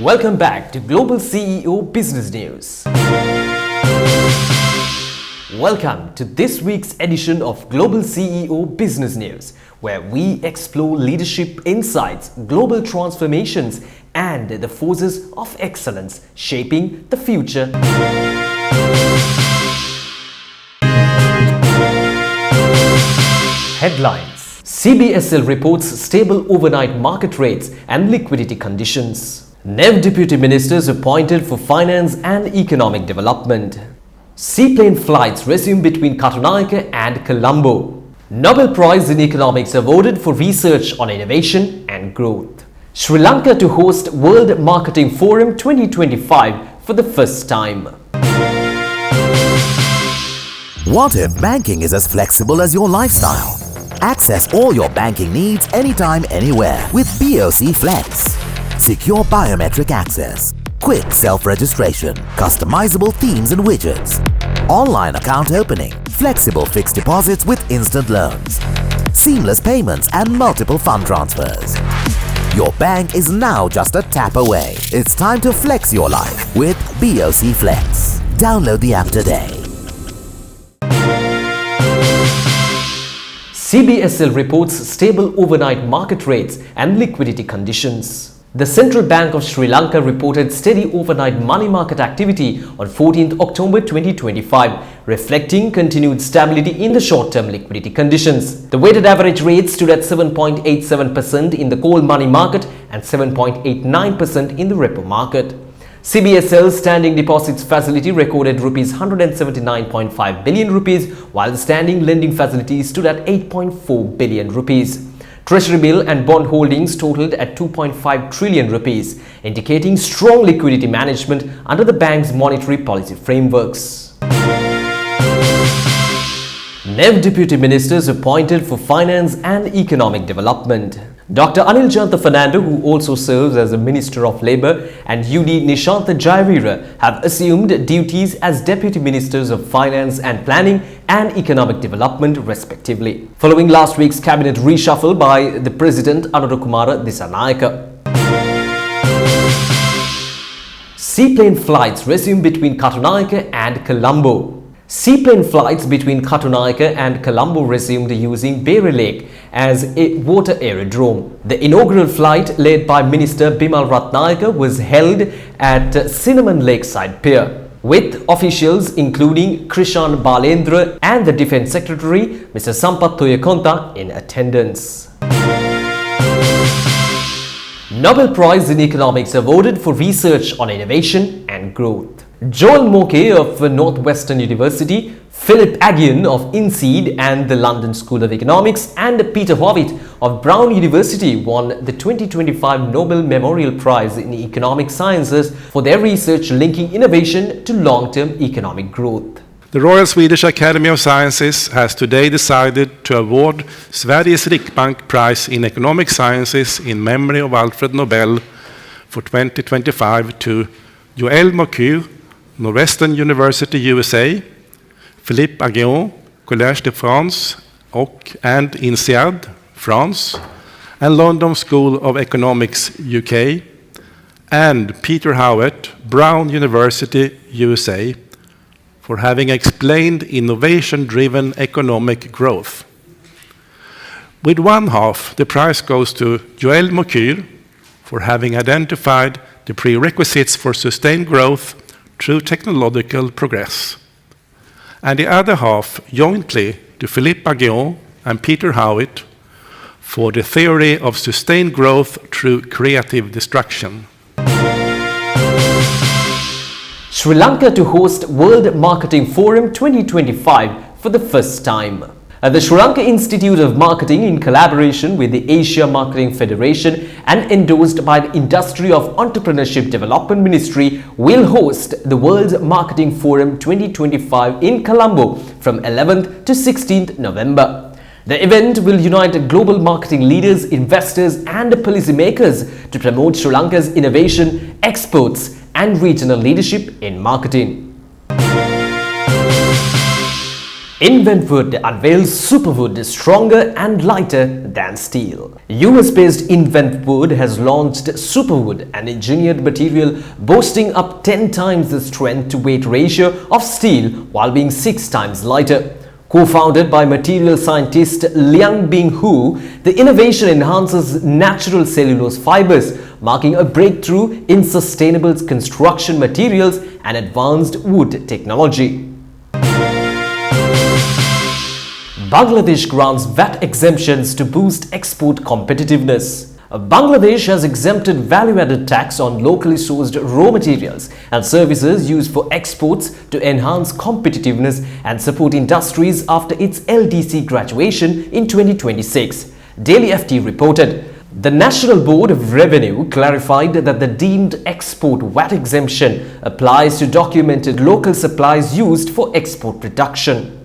Welcome back to Global CEO Business News. Welcome to this week's edition of Global CEO Business News, where we explore leadership insights, global transformations, and the forces of excellence shaping the future. Headlines. CBSL reports stable overnight market rates and liquidity conditions. NEV Deputy Ministers appointed for Finance and Economic Development. Seaplane flights resume between Katonaike and Colombo. Nobel Prize in Economics awarded for research on innovation and growth. Sri Lanka to host World Marketing Forum 2025 for the first time. What if banking is as flexible as your lifestyle? Access all your banking needs anytime, anywhere with BOC Flex. Secure biometric access, quick self-registration, customizable themes and widgets, online account opening, flexible fixed deposits with instant loans, seamless payments and multiple fund transfers. Your bank is now just a tap away. It's time to flex your life with BOC Flex. Download the app today. CBSL reports stable overnight market rates and liquidity conditions. The Central Bank of Sri Lanka reported steady overnight money market activity on 14th October 2025, reflecting continued stability in the short-term liquidity conditions. The weighted average rate stood at 7.87% in the coal money market and 7.89% in the repo market. CBSL's standing deposits facility recorded rupees 179.5 billion rupees, while the standing lending facility stood at 8.4 billion rupees. Treasury bill and bond holdings totaled at 2.5 trillion rupees, indicating strong liquidity management under the bank's monetary policy frameworks. NEV Deputy Ministers appointed for Finance and Economic Development. Dr. Anil Janta Fernando, who also serves as the Minister of Labour, and UD Nishantha Jayavira have assumed duties as Deputy Ministers of Finance and Planning and Economic Development respectively, following last week's cabinet reshuffle by the President Anurukumara Dissanayaka. Seaplane flights resume between Katonaike and Colombo. Seaplane flights between Katonaike and Colombo resumed using Berry Lake as a water aerodrome. The inaugural flight, led by Minister Bimal Ratnayaka, was held at Cinnamon Lakeside Pier, with officials including Krishan Balendra and the Defence Secretary Mr. Sampath Toyakonta in attendance. Nobel Prize in Economics awarded for research on innovation and growth. Joel Moke of Northwestern University, Philip Aghion of INSEAD and the London School of Economics, and Peter Howitt of Brown University won the 2025 Nobel Memorial Prize in Economic Sciences for their research linking innovation to long-term economic growth. The Royal Swedish Academy of Sciences has today decided to award Sveriges Riksbank Prize in Economic Sciences in memory of Alfred Nobel for 2025 to Joel Moke, Northwestern University, USA, Philippe Aghion, Collège de France and INSEAD, France, and London School of Economics, UK, and Peter Howitt, Brown University, USA, for having explained innovation-driven economic growth. With one half, the prize goes to Joel Moke for having identified the prerequisites for sustained growth through technological progress, and the other half jointly to Philippe Aghion and Peter Howitt for the theory of sustained growth through creative destruction. Sri Lanka to host World Marketing Forum 2025 for the first time. The Sri Lanka Institute of Marketing, in collaboration with the Asia Marketing Federation and endorsed by the Industry of Entrepreneurship Development Ministry, will host the World Marketing Forum 2025 in Colombo from 11th to 16th November. The event will unite global marketing leaders, investors and policymakers to promote Sri Lanka's innovation, exports and regional leadership in marketing. Inventwood unveils superwood stronger and lighter than steel. US-based Inventwood has launched Superwood, an engineered material boasting up 10 times the strength-to-weight ratio of steel while being 6 times lighter. Co-founded by material scientist Liang Bing Hu, the innovation enhances natural cellulose fibers, marking a breakthrough in sustainable construction materials and advanced wood technology. Bangladesh grants VAT exemptions to boost export competitiveness. Bangladesh has exempted value-added tax on locally sourced raw materials and services used for exports to enhance competitiveness and support industries after its LDC graduation in 2026, Daily FT reported. The National Board of Revenue clarified that the deemed export VAT exemption applies to documented local supplies used for export production.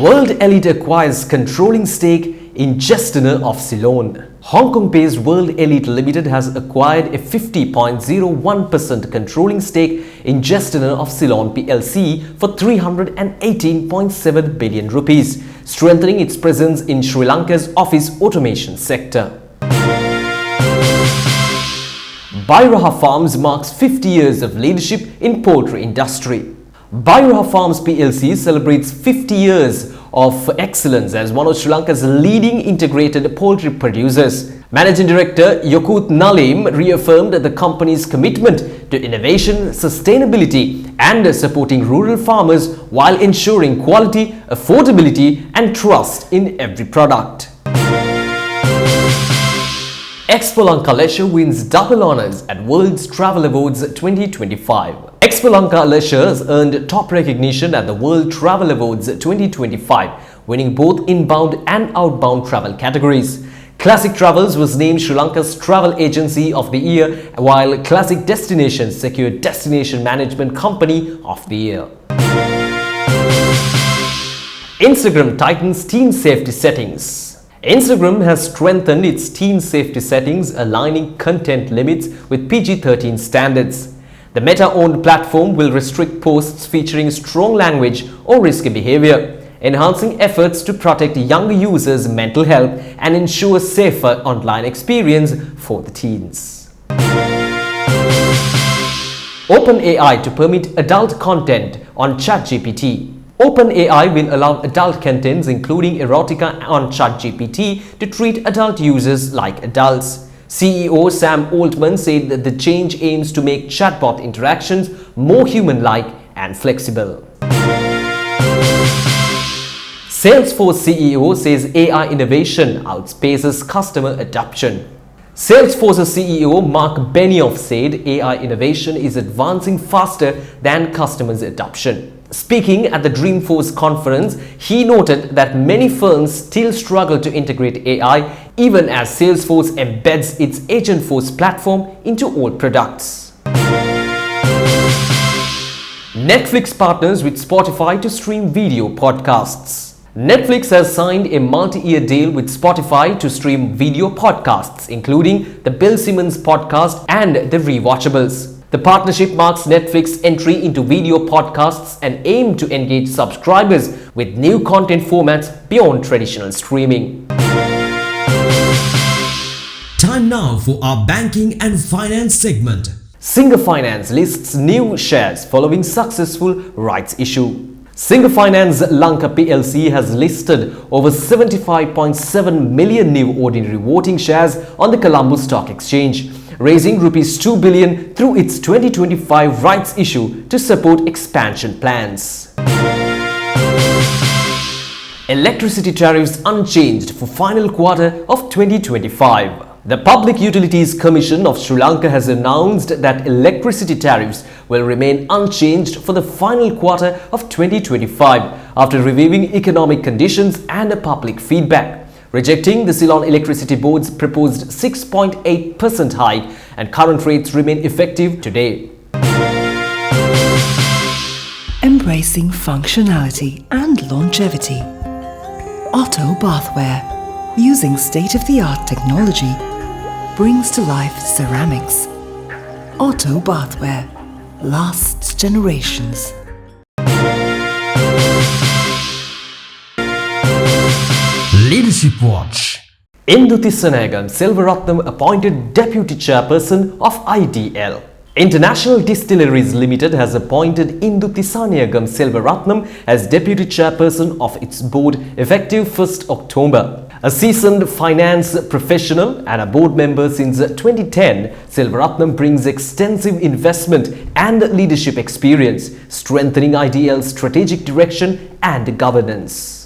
World Elite acquires controlling stake in Gestioner of Ceylon. Hong Kong-based World Elite Limited has acquired a 50.01% controlling stake in Gestioner of Ceylon PLC for 318.7 billion rupees, strengthening its presence in Sri Lanka's office automation sector. Bairaha Farms marks 50 years of leadership in poultry industry. Bairaha Farms PLC celebrates 50 years of excellence as one of Sri Lanka's leading integrated poultry producers. Managing Director Yokut Nalim reaffirmed the company's commitment to innovation, sustainability and supporting rural farmers while ensuring quality, affordability and trust in every product. Expo Lanka Leisure wins double honours at World's Travel Awards 2025. Expo Lanka Leisure has earned top recognition at the World Travel Awards 2025, winning both inbound and outbound travel categories. Classic Travels was named Sri Lanka's Travel Agency of the Year, while Classic Destinations secured Destination Management Company of the Year. Instagram tightens teen safety settings. Instagram has strengthened its teen safety settings, aligning content limits with PG-13 standards. The Meta-owned platform will restrict posts featuring strong language or risky behavior, enhancing efforts to protect younger users' mental health and ensure safer online experience for the teens. OpenAI to permit adult content on ChatGPT. OpenAI will allow adult contents including erotica on ChatGPT to treat adult users like adults. CEO Sam Altman said that the change aims to make chatbot interactions more human-like and flexible. Salesforce CEO says AI innovation outspaces customer adoption. Salesforce's CEO Mark Benioff said AI innovation is advancing faster than customers' adoption. Speaking at the Dreamforce conference, he noted that many firms still struggle to integrate AI even as Salesforce embeds its Agentforce platform into all products. Netflix partners with Spotify to stream video podcasts. Netflix has signed a multi-year deal with Spotify to stream video podcasts, including the Bill Simmons podcast and the Rewatchables. The partnership marks Netflix's entry into video podcasts and aim to engage subscribers with new content formats beyond traditional streaming. Time now for our banking and finance segment. Singer Finance lists new shares following successful rights issue. Singer Finance Lanka PLC has listed over 75.7 million new ordinary voting shares on the Colombo Stock Exchange, raising Rs 2 billion through its 2025 rights issue to support expansion plans. Electricity tariffs unchanged for final quarter of 2025. The Public Utilities Commission of Sri Lanka has announced that electricity tariffs will remain unchanged for the final quarter of 2025 after reviewing economic conditions and public feedback, rejecting the Ceylon Electricity Board's proposed 6.8% hike, and current rates remain effective today. Embracing functionality and longevity. Otto Bathware, using state-of-the-art technology, brings to life ceramics. Otto Bathware lasts generations. Leadership Watch. Induti Senegam Selvaratnam appointed Deputy Chairperson of IDL. International Distilleries Limited has appointed Induti Saniyagam Selvaratnam as Deputy Chairperson of its board effective 1st October. A seasoned finance professional and a board member since 2010, Selvaratnam brings extensive investment and leadership experience, strengthening IDL's strategic direction and governance.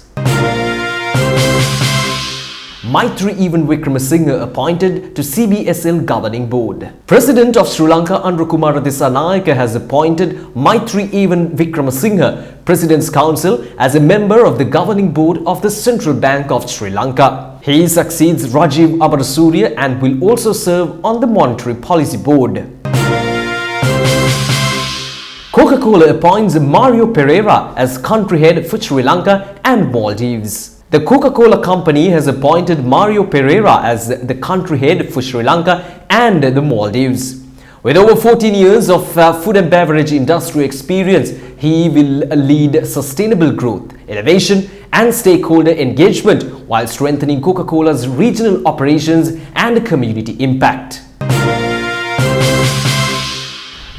Maitri Vikramasinghe appointed to CBSL Governing Board. President of Sri Lanka Anrukumara Dissanayake has appointed Maitri Vikramasinghe, President's Council, as a member of the Governing Board of the Central Bank of Sri Lanka. He succeeds Rajiv Amarasuriya and will also serve on the Monetary Policy Board. Coca-Cola appoints Mario Pereira as country head for Sri Lanka and Maldives. The Coca-Cola company has appointed Mario Pereira as the country head for Sri Lanka and the Maldives. With over 14 years of food and beverage industry experience, he will lead sustainable growth, innovation and stakeholder engagement while strengthening Coca-Cola's regional operations and community impact.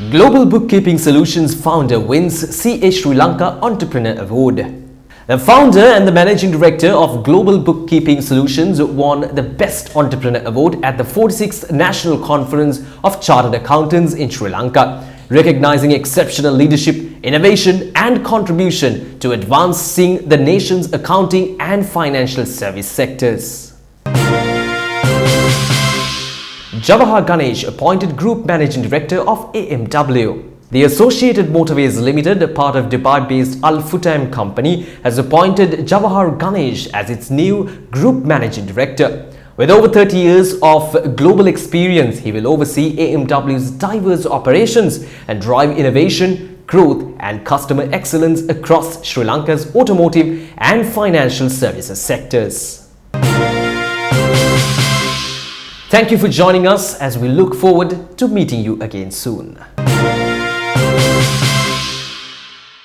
Global Bookkeeping Solutions founder wins CA Sri Lanka Entrepreneur Award. The founder and the managing director of Global Bookkeeping Solutions won the Best Entrepreneur Award at the 46th National Conference of Chartered Accountants in Sri Lanka, recognizing exceptional leadership, innovation and contribution to advancing the nation's accounting and financial service sectors. Jawahar Ganesh appointed Group Managing Director of AMW. The Associated Motorways Limited, a part of Dubai-based Al Futtaim company, has appointed Jawahar Ganesh as its new Group Managing Director. With over 30 years of global experience, he will oversee AMW's diverse operations and drive innovation, growth and customer excellence across Sri Lanka's automotive and financial services sectors. Thank you for joining us as we look forward to meeting you again soon.